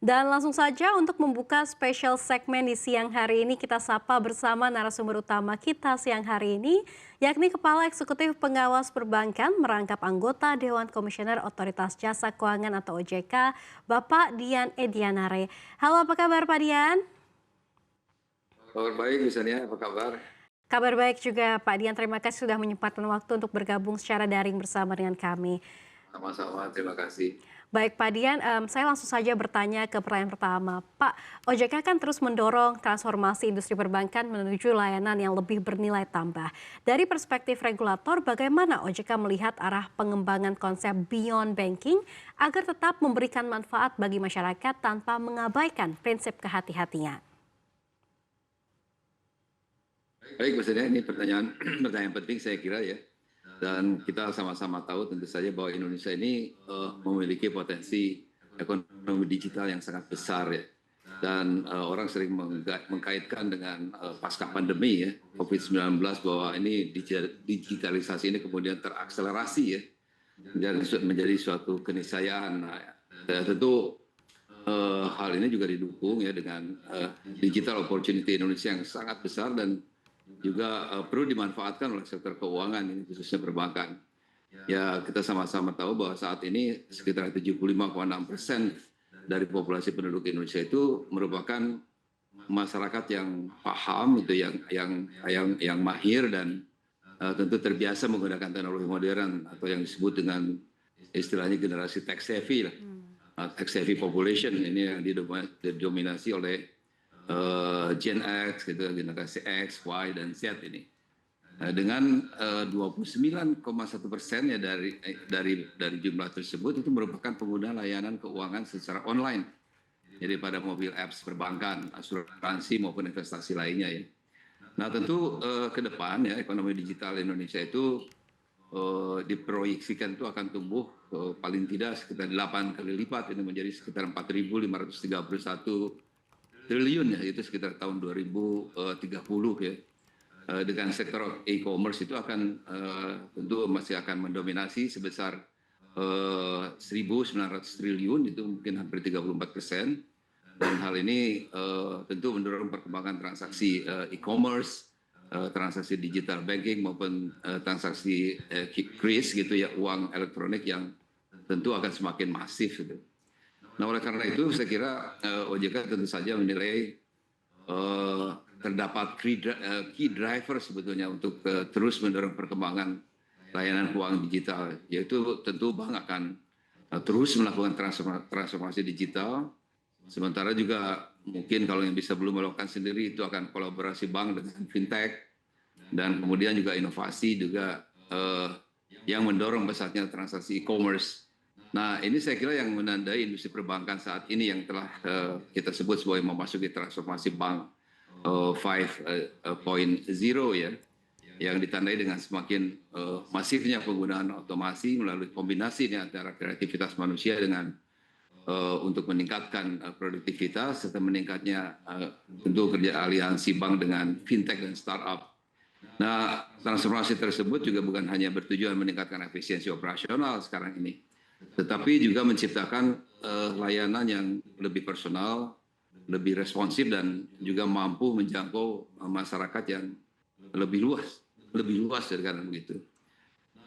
Dan langsung saja untuk membuka spesial segmen di siang hari ini kita sapa bersama narasumber utama kita siang hari ini, yakni Kepala Eksekutif Pengawas Perbankan merangkap anggota Dewan Komisioner Otoritas Jasa Keuangan atau OJK, Bapak Dian Edianare. Halo, apa kabar Pak Dian? Kabar baik, misalnya apa kabar? Kabar baik juga Pak Dian, terima kasih sudah menyempatkan waktu untuk bergabung secara daring bersama dengan kami. Sama-sama, terima kasih. Baik Pak Dian, saya langsung saja bertanya ke pertanyaan pertama. Pak, OJK kan terus mendorong transformasi industri perbankan menuju layanan yang lebih bernilai tambah. Dari perspektif regulator, bagaimana OJK melihat arah pengembangan konsep beyond banking agar tetap memberikan manfaat bagi masyarakat tanpa mengabaikan prinsip kehati-hatian? Baik, misalnya ini pertanyaan pertanyaan penting saya kira ya. Dan kita sama-sama tahu tentu saja bahwa Indonesia ini memiliki potensi ekonomi digital yang sangat besar ya. Dan orang sering mengkaitkan dengan pasca pandemi ya, COVID-19 bahwa ini digitalisasi ini kemudian terakselerasi ya, menjadi suatu keniscayaan. Nah, tentu hal ini juga didukung ya dengan digital opportunity Indonesia yang sangat besar dan juga perlu dimanfaatkan oleh sektor keuangan ini khususnya perbankan. Ya kita sama-sama tahu bahwa saat ini sekitar 75,6% dari populasi penduduk Indonesia itu merupakan masyarakat yang paham itu yang mahir dan tentu terbiasa menggunakan teknologi modern atau yang disebut dengan istilahnya generasi tech savvy lah. Tech savvy population ini yang didominasi oleh Gen X, gitu, generasi X, Y, dan Z ini. Dengan 29,1% ya dari jumlah tersebut itu merupakan pengguna layanan keuangan secara online. Jadi pada mobil apps perbankan, asuransi maupun investasi lainnya ya. Nah tentu ke depan ya ekonomi digital Indonesia itu diproyeksikan itu akan tumbuh paling tidak sekitar 8 kali lipat ini menjadi sekitar 4.531 triliun ya, itu sekitar tahun 2030 ya. Dengan sektor e-commerce itu akan tentu masih akan mendominasi sebesar 1.900 triliun, itu mungkin hampir 34%. Dan hal ini tentu mendorong perkembangan transaksi e-commerce, transaksi digital banking maupun transaksi kris gitu ya, uang elektronik yang tentu akan semakin masif gitu. Nah oleh karena itu saya kira OJK tentu saja menilai terdapat key driver sebetulnya untuk terus mendorong perkembangan layanan keuangan digital, yaitu tentu bank akan terus melakukan transformasi digital, sementara juga mungkin kalau yang bisa belum melakukan sendiri itu akan kolaborasi bank dengan fintech, dan kemudian juga inovasi juga yang mendorong besarnya transaksi e-commerce. Nah ini saya kira yang menandai industri perbankan saat ini yang telah kita sebut sebagai memasuki transformasi bank 5.0 ya, yang ditandai dengan semakin masifnya penggunaan otomasi melalui kombinasi antara kreativitas manusia dengan untuk meningkatkan produktivitas serta meningkatnya tentu kerja aliansi bank dengan fintech dan startup. Nah transformasi tersebut juga bukan hanya bertujuan meningkatkan efisiensi operasional sekarang ini, tetapi juga menciptakan layanan yang lebih personal, lebih responsif dan juga mampu menjangkau masyarakat yang lebih luas karena begitu.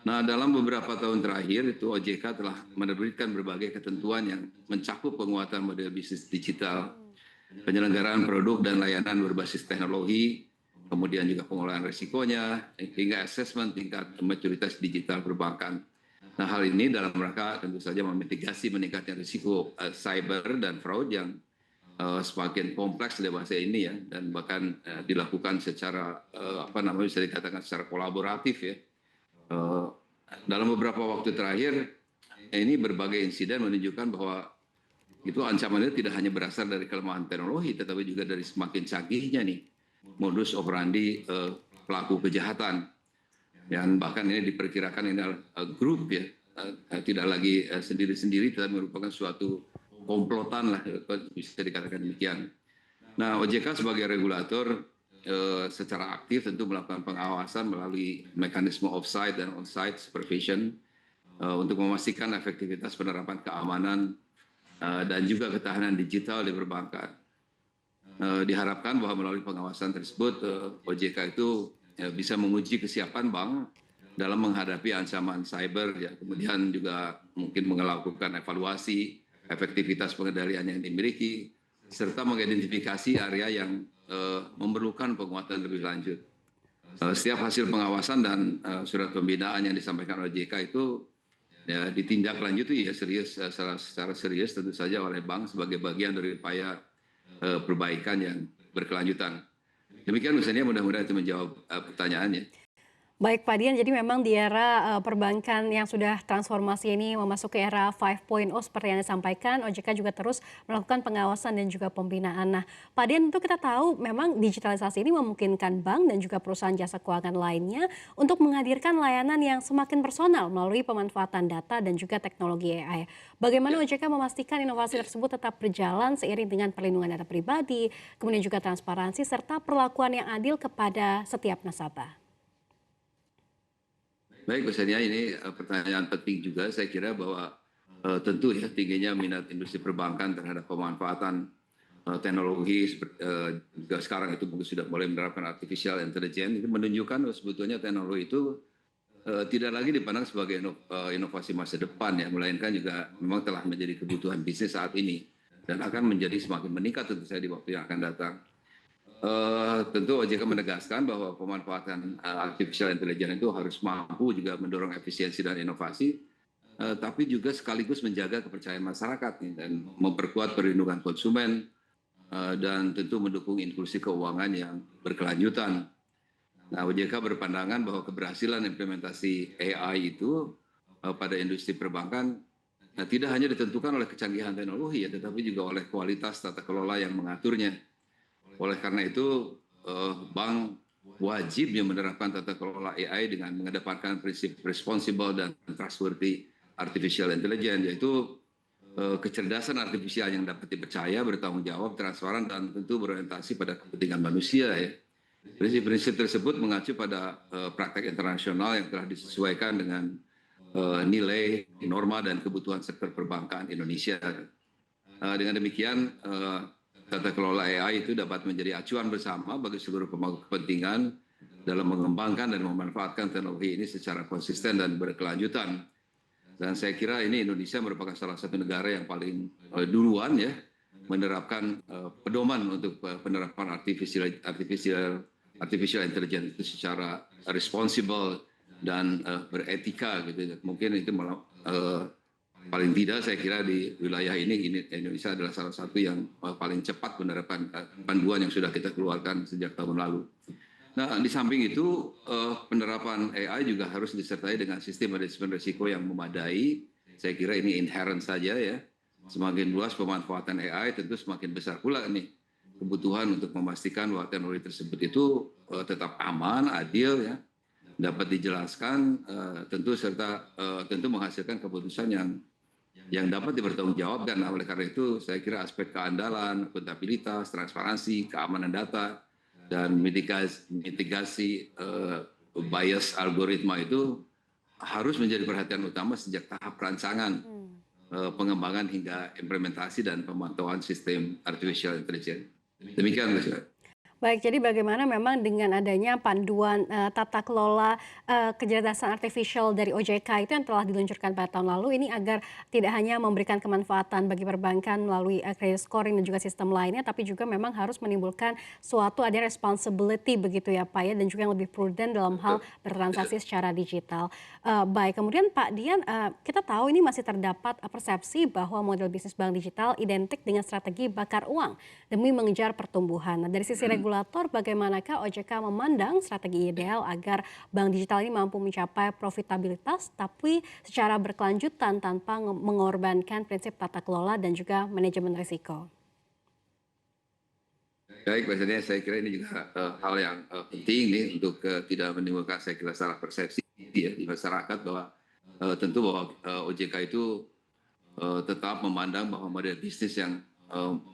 Nah dalam beberapa tahun terakhir itu OJK telah menerbitkan berbagai ketentuan yang mencakup penguatan model bisnis digital, penyelenggaraan produk dan layanan berbasis teknologi, kemudian juga pengolahan risikonya, hingga assessment tingkat maturitas digital perbankan. Nah hal ini dalam rangka tentu saja memitigasi meningkatnya risiko cyber dan fraud yang semakin kompleks di masa ini ya, dan bahkan dilakukan secara bisa dikatakan secara kolaboratif ya. Dalam beberapa waktu terakhir ini berbagai insiden menunjukkan bahwa itu ancamannya tidak hanya berasal dari kelemahan teknologi, tetapi juga dari semakin canggihnya nih modus operandi pelaku kejahatan. Dan bahkan ini diperkirakan ini adalah grup ya, tidak lagi sendiri-sendiri, tetapi merupakan suatu komplotan lah, bisa dikatakan demikian. Nah OJK sebagai regulator secara aktif tentu melakukan pengawasan melalui mekanisme offsite dan onsite supervision untuk memastikan efektivitas penerapan keamanan dan juga ketahanan digital di perbankan. Diharapkan bahwa melalui pengawasan tersebut OJK itu bisa menguji kesiapan bank dalam menghadapi ancaman cyber, ya, kemudian juga mungkin melakukan evaluasi efektivitas pengendalian yang dimiliki, serta mengidentifikasi area yang memerlukan penguatan lebih lanjut. Setiap hasil pengawasan dan surat pembinaan yang disampaikan OJK itu ya, ditindaklanjuti ya serius, secara serius tentu saja oleh bank sebagai bagian dari upaya perbaikan yang berkelanjutan. Demikian misalnya, mudah-mudahan itu menjawab pertanyaannya. Baik Pak Dian, jadi memang di era perbankan yang sudah transformasi ini memasuki era 5.0 seperti yang disampaikan, OJK juga terus melakukan pengawasan dan juga pembinaan. Nah, Pak Dian, tentu kita tahu memang digitalisasi ini memungkinkan bank dan juga perusahaan jasa keuangan lainnya untuk menghadirkan layanan yang semakin personal melalui pemanfaatan data dan juga teknologi AI. Bagaimana Ya. OJK memastikan inovasi tersebut tetap berjalan seiring dengan perlindungan data pribadi, kemudian juga transparansi serta perlakuan yang adil kepada setiap nasabah? Baik, misalnya ini pertanyaan penting juga. Saya kira bahwa tentu ya tingginya minat industri perbankan terhadap pemanfaatan teknologi juga sekarang itu sudah mulai menerapkan artificial intelligence, itu menunjukkan bahwa sebetulnya teknologi itu tidak lagi dipandang sebagai inovasi masa depan, ya, melainkan juga memang telah menjadi kebutuhan bisnis saat ini dan akan menjadi semakin meningkat tentu saja di waktu yang akan datang. Tentu OJK menegaskan bahwa pemanfaatan artificial intelligence itu harus mampu juga mendorong efisiensi dan inovasi, tapi juga sekaligus menjaga kepercayaan masyarakat nih, dan memperkuat perlindungan konsumen, dan tentu mendukung inklusi keuangan yang berkelanjutan. Nah, OJK berpandangan bahwa keberhasilan implementasi AI itu pada industri perbankan tidak hanya ditentukan oleh kecanggihan teknologi, ya, tetapi juga oleh kualitas tata kelola yang mengaturnya. Oleh karena itu, bank wajib menerapkan tata kelola AI dengan mengedepankan prinsip responsible dan trustworthy artificial intelligence, yaitu kecerdasan artifisial yang dapat dipercaya, bertanggung jawab, transparan, dan tentu berorientasi pada kepentingan manusia. Ya. Prinsip-prinsip tersebut mengacu pada praktek internasional yang telah disesuaikan dengan nilai, norma, dan kebutuhan sektor perbankan Indonesia. Dengan demikian, tata kelola AI itu dapat menjadi acuan bersama bagi seluruh pemangku kepentingan dalam mengembangkan dan memanfaatkan teknologi ini secara konsisten dan berkelanjutan. Dan saya kira ini Indonesia merupakan salah satu negara yang paling duluan ya menerapkan pedoman untuk penerapan artificial intelligence itu secara responsible dan beretika gitu. Mungkin itu malah paling tidak saya kira di wilayah ini Indonesia adalah salah satu yang paling cepat menerapkan panduan yang sudah kita keluarkan sejak tahun lalu. Nah, di samping itu penerapan AI juga harus disertai dengan sistem manajemen risiko yang memadai. Saya kira ini inherent saja ya. Semakin luas pemanfaatan AI tentu semakin besar pula nih kebutuhan untuk memastikan bahwa teknologi tersebut itu tetap aman, adil ya, dapat dijelaskan tentu menghasilkan keputusan yang dapat dipertanggungjawabkan. Nah, oleh karena itu saya kira aspek keandalan, akuntabilitas, transparansi, keamanan data, dan mitigasi bias algoritma itu harus menjadi perhatian utama sejak tahap rancangan, pengembangan hingga implementasi dan pemantauan sistem artificial intelligence. Demikian, Mas. Baik, jadi bagaimana memang dengan adanya panduan tata kelola kecerdasan artificial dari OJK itu yang telah diluncurkan pada tahun lalu ini agar tidak hanya memberikan kemanfaatan bagi perbankan melalui credit scoring dan juga sistem lainnya, tapi juga memang harus menimbulkan suatu ada responsibility begitu ya Pak ya, dan juga yang lebih prudent dalam hal bertransaksi secara digital. Baik, kemudian Pak Dian, kita tahu ini masih terdapat persepsi bahwa model bisnis bank digital identik dengan strategi bakar uang demi mengejar pertumbuhan. Nah, dari sisi regulator, bagaimanakah OJK memandang strategi ideal agar bank digital ini mampu mencapai profitabilitas tapi secara berkelanjutan tanpa mengorbankan prinsip tata kelola dan juga manajemen risiko? Baik, Mas, saya kira ini juga hal yang penting nih untuk tidak menimbulkan saya kira salah persepsi ya di masyarakat bahwa tentu bahwa OJK itu tetap memandang bahwa model bisnis yang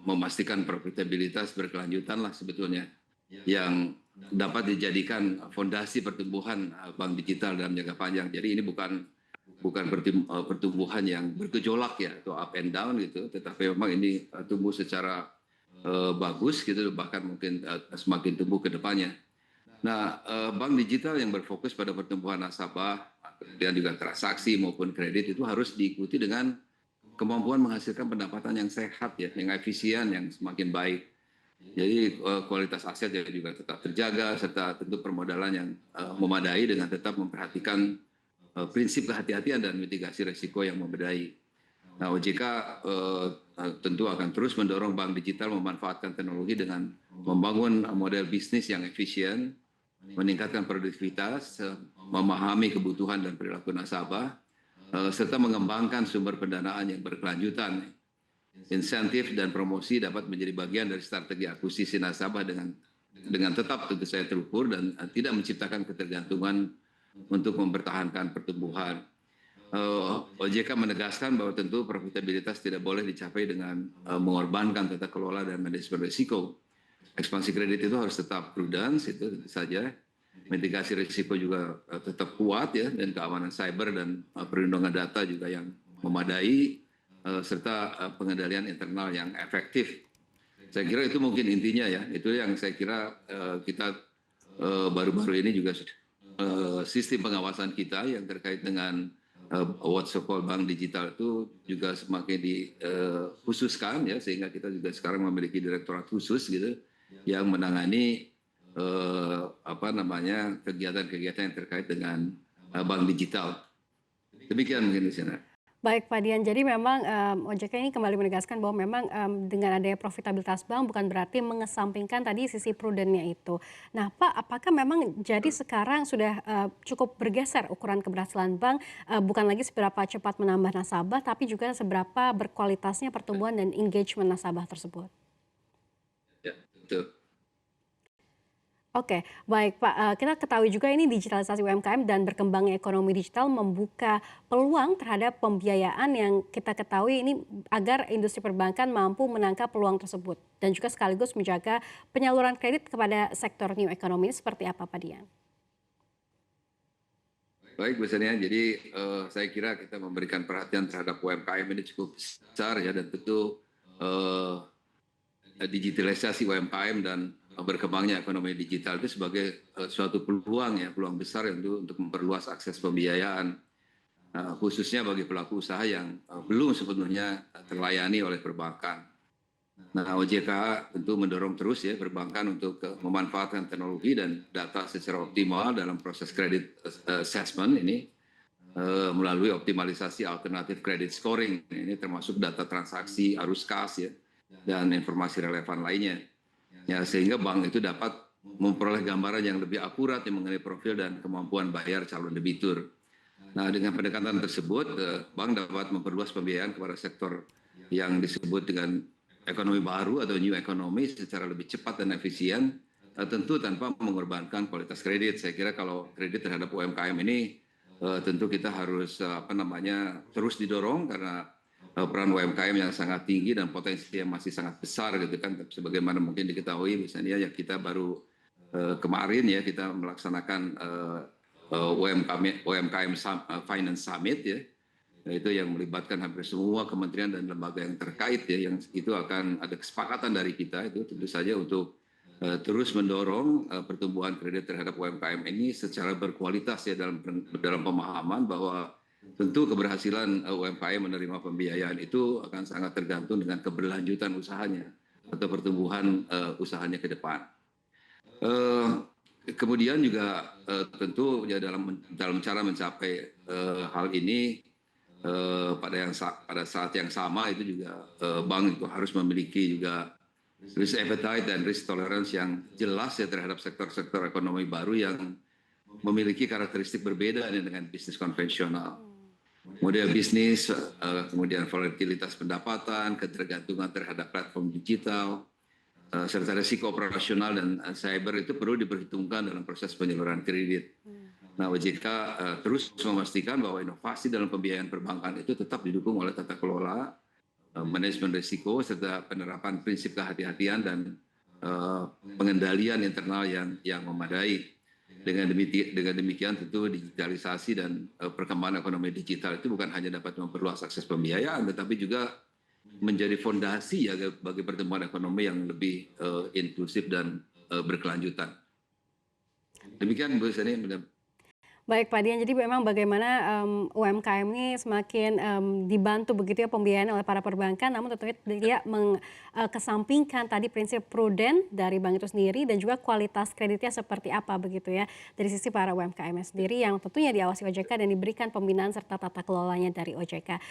memastikan profitabilitas berkelanjutan lah sebetulnya yang dapat dijadikan fondasi pertumbuhan bank digital dalam jangka panjang. Jadi ini bukan bukan pertumbuhan yang bergejolak ya atau up and down gitu, tetapi memang ini tumbuh secara bagus gitu, bahkan mungkin semakin tumbuh ke depannya. Nah, bank digital yang berfokus pada pertumbuhan nasabah, kemudian juga transaksi maupun kredit itu harus diikuti dengan kemampuan menghasilkan pendapatan yang sehat ya, yang efisien, yang semakin baik. Jadi kualitas aset juga tetap terjaga, serta tentu permodalan yang memadai dengan tetap memperhatikan prinsip kehati-hatian dan mitigasi risiko yang memadai. Nah, OJK tentu akan terus mendorong bank digital memanfaatkan teknologi dengan membangun model bisnis yang efisien, meningkatkan produktivitas, memahami kebutuhan dan perilaku nasabah, serta mengembangkan sumber pendanaan yang berkelanjutan. Insentif dan promosi dapat menjadi bagian dari strategi akuisisi nasabah dengan tetap tentu saja terukur dan tidak menciptakan ketergantungan untuk mempertahankan pertumbuhan. OJK menegaskan bahwa tentu profitabilitas tidak boleh dicapai dengan mengorbankan tata kelola dan manajemen risiko. Ekspansi kredit itu harus tetap prudence, itu tentu saja. Mitigasi risiko juga tetap kuat ya, dan keamanan cyber dan perlindungan data juga yang memadai, serta pengendalian internal yang efektif. Saya kira itu mungkin intinya ya, itu yang saya kira kita baru-baru ini juga sistem pengawasan kita yang terkait dengan what's called bank digital itu juga semakin dikhususkan ya, sehingga kita juga sekarang memiliki direktorat khusus gitu yang menangani kegiatan-kegiatan yang terkait dengan bank digital. Demikian mungkin di sini. Baik Pak Dian, jadi memang OJK ini kembali menegaskan bahwa memang dengan adanya profitabilitas bank bukan berarti mengesampingkan tadi sisi prudennya itu. Nah Pak, apakah memang jadi sekarang sudah cukup bergeser ukuran keberhasilan bank, bukan lagi seberapa cepat menambah nasabah, tapi juga seberapa berkualitasnya pertumbuhan dan engagement nasabah tersebut? Ya, betul. Oke, baik Pak. Kita ketahui juga ini digitalisasi UMKM dan berkembangnya ekonomi digital membuka peluang terhadap pembiayaan yang kita ketahui ini agar industri perbankan mampu menangkap peluang tersebut dan juga sekaligus menjaga penyaluran kredit kepada sektor new economy. Seperti apa Pak Dian? Baik Bu Sania, jadi saya kira kita memberikan perhatian terhadap UMKM ini cukup besar ya, dan tentu digitalisasi UMKM dan berkembangnya ekonomi digital itu sebagai suatu peluang ya, peluang besar untuk memperluas akses pembiayaan, khususnya bagi pelaku usaha yang belum sepenuhnya terlayani oleh perbankan. Nah, OJK tentu mendorong terus ya perbankan untuk memanfaatkan teknologi dan data secara optimal dalam proses kredit assessment ini melalui optimalisasi alternatif credit scoring. Ini termasuk data transaksi, arus kas ya, dan informasi relevan lainnya. Ya, sehingga bank itu dapat memperoleh gambaran yang lebih akurat yang mengenai profil dan kemampuan bayar calon debitur. Nah, dengan pendekatan tersebut, bank dapat memperluas pembiayaan kepada sektor yang disebut dengan ekonomi baru atau new economy secara lebih cepat dan efisien, tentu tanpa mengorbankan kualitas kredit. Saya kira kalau kredit terhadap UMKM ini tentu kita harus terus didorong karena peran UMKM yang sangat tinggi dan potensi yang masih sangat besar gitu kan, sebagaimana mungkin diketahui misalnya ya, kita baru kemarin ya kita melaksanakan UMKM Finance Summit ya, itu yang melibatkan hampir semua kementerian dan lembaga yang terkait ya, yang itu akan ada kesepakatan dari kita itu tentu saja untuk terus mendorong pertumbuhan kredit terhadap UMKM ini secara berkualitas ya, dalam pemahaman bahwa tentu keberhasilan UMKM menerima pembiayaan itu akan sangat tergantung dengan keberlanjutan usahanya atau pertumbuhan usahanya ke depan. Kemudian juga tentu ya dalam cara mencapai hal ini pada saat yang sama itu juga bank itu harus memiliki juga risk appetite dan risk tolerance yang jelas ya terhadap sektor-sektor ekonomi baru yang memiliki karakteristik berbeda dengan bisnis konvensional. Model bisnis, kemudian volatilitas pendapatan, ketergantungan terhadap platform digital, serta risiko operasional dan cyber itu perlu diperhitungkan dalam proses penyaluran kredit. Nah, OJK terus memastikan bahwa inovasi dalam pembiayaan perbankan itu tetap didukung oleh tata kelola, manajemen risiko, serta penerapan prinsip kehati-hatian dan pengendalian internal yang memadai. Dengan demikian tentu digitalisasi dan perkembangan ekonomi digital itu bukan hanya dapat memperluas akses pembiayaan, tetapi juga menjadi fondasi ya bagi pertumbuhan ekonomi yang lebih inklusif dan berkelanjutan. Demikian Bu Seni. Baik Pak Dian, jadi memang bagaimana UMKM ini semakin dibantu begitu ya pembiayaan oleh para perbankan, namun tentunya tidak mengesampingkan tadi prinsip prudent dari bank itu sendiri dan juga kualitas kreditnya seperti apa begitu ya dari sisi para UMKM sendiri yang tentunya diawasi OJK dan diberikan pembinaan serta tata kelolanya dari OJK.